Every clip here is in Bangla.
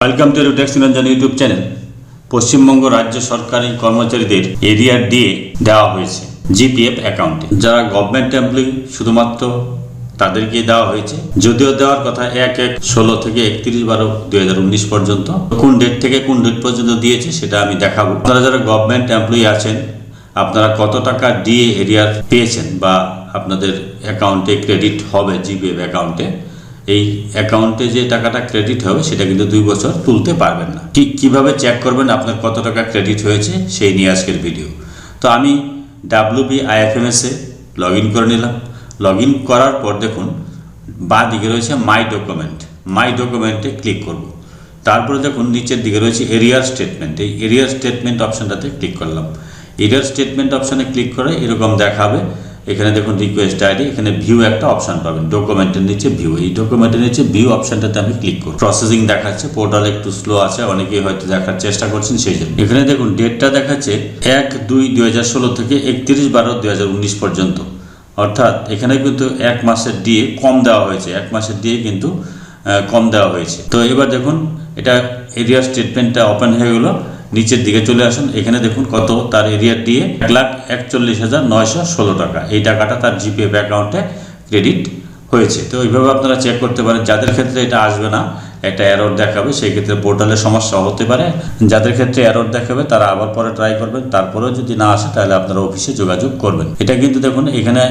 Welcome to tax Niranjan YouTube channel. Paschimbanga রাজ্য সরকারি কর্মচারীদের এরিয়ার দিয়ে দেওয়া হয়েছে জিপিএফ অ্যাকাউন্টে। যারা গভর্নমেন্ট এমপ্লয়ি শুধুমাত্র তাদেরকে দেওয়া হয়েছে, যদিও দেওয়ার কথা 1/1/16 থেকে 31/12/2019 পর্যন্ত। কোন ডেট থেকে কোন ডেট পর্যন্ত দিয়েছে সেটা আমি দেখাবো। আপনারা যারা গভর্নমেন্ট এমপ্লয়ি আছেন, আপনারা কত টাকা ডিএ এরিয়ার পেয়েছেন বা আপনাদের অ্যাকাউন্টে ক্রেডিট হবে জিপিএফ অ্যাকাউন্টে, এই অ্যাকাউন্টে যে টাকাটা ক্রেডিট হবে সেটা কিন্তু 2 বছর তুলতে পারবেন না। কিভাবে চেক করবেন আপনার কত টাকা ক্রেডিট হয়েছে সেই নিয়ে আজকের ভিডিও। তো আমি WBIFMS এ লগ ইন করে নিলাম। লগ ইন করার পর দেখুন বাঁ দিকে রয়েছে মাই ডকুমেন্টে ক্লিক করব। তারপরে দেখুন নিচের দিকে রয়েছে এরিয়ার স্টেটমেন্ট। এই এরিয়ার স্টেটমেন্ট অপশানটাতে ক্লিক করলাম। এরিয়ার স্টেটমেন্ট অপশানে ক্লিক করে এরকম দেখাবে। এখানে দেখুন রিকোয়েস্ট আইডি, এখানে ভিউ একটা অপশান পাবেন, ডকুমেন্টের নিচে ভিউ। এই ডকুমেন্টের নিচে ভিউ অপশানটাতে আমি ক্লিক করব। প্রসেসিং দেখাচ্ছে, পোর্টাল একটু স্লো আছে, অনেকেই হয়তো দেখার চেষ্টা করছেন সেই জন্য। এখানে দেখুন ডেটটা দেখাচ্ছে 1/2/2016 থেকে 31/12/2019 পর্যন্ত। অর্থাৎ এখানে কিন্তু 1 মাসের ডিএ কম দেওয়া হয়েছে, 1 মাসের ডিএ কিন্তু কম দেওয়া হয়েছে। তো এবার দেখুন এটা এরিয়া স্টেটমেন্টটা ওপেন হয়ে গেল। নিচের দিকে চলে আসুন, এখানে দেখুন কত তার এরিয়ার ডিএ 1,41,916 টাকা। এই টাকাটা তার জিপিএফ অ্যাকাউন্টে ক্রেডিট হয়েছে। তো এইভাবে আপনারা চেক করতে পারেন। যাদের ক্ষেত্রে এটা আসবে না, একটা এরর দেখাবে, সেই ক্ষেত্রে পোর্টালের সমস্যা হতে পারে। যাদের ক্ষেত্রে এরর দেখাবে তারা আবার পরে ট্রাই করবেন, তারপরেও যদি না আসে তাহলে আপনারা অফিসে যোগাযোগ করবেন। এটা কিন্তু দেখুন এখানে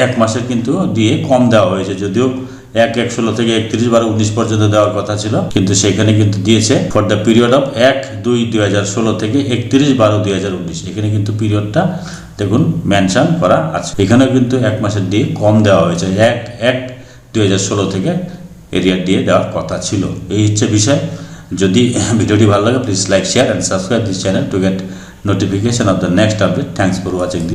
1 মাসের কিন্তু ডিএ কম দেওয়া হয়েছে, যদিও 1/1/16 থেকে 31/12/19 পর্যন্ত দেওয়ার কথা ছিল, কিন্তু সেখানে কিন্তু দিয়েছে ফর দ্য পিরিয়ড অফ 1/2/2016 থেকে 31/12/2019। এখানে কিন্তু পিরিয়ডটা দেখুন মেনশন করা আছে। এখানেও কিন্তু 1 মাসের ডিএ কম দেওয়া হয়েছে, 1/1/2016 থেকে এরিয়ার ডিএ দেওয়ার কথা ছিল। এই হচ্ছে বিষয়। যদি ভিডিওটি ভালো লাগে please like, share and subscribe this channel to get notification off the next update. Thanks for watching.